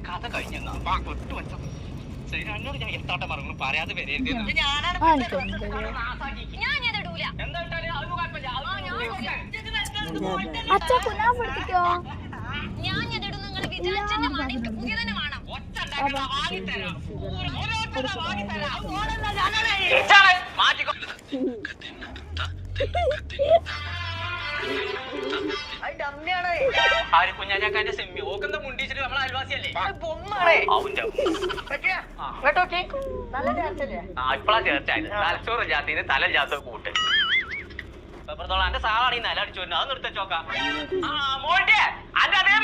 കഥ കഴിഞ്ഞ എന്നോട് ഞാൻ എത്താട്ടെ പറഞ്ഞു പറയാതെ വരരുത്. ആര് കുഞ്ഞാക്കാന്റെ സെമ്മി ഓക്കെന്താ മുണ്ടിച്ചിട്ട് നമ്മളെ അയൽവാസിയല്ലേ ഇപ്പളാ ചേർച്ചായത് തലച്ചോറ് ജാത്തിന് തല ജാത്ത കൂട്ട് എന്റെ സാളാണ് ഈ നില അടിച്ചു വരുന്നത് അത് നിർത്തച്ചോക്കാം മോട്ടെ അന്റെ അതേ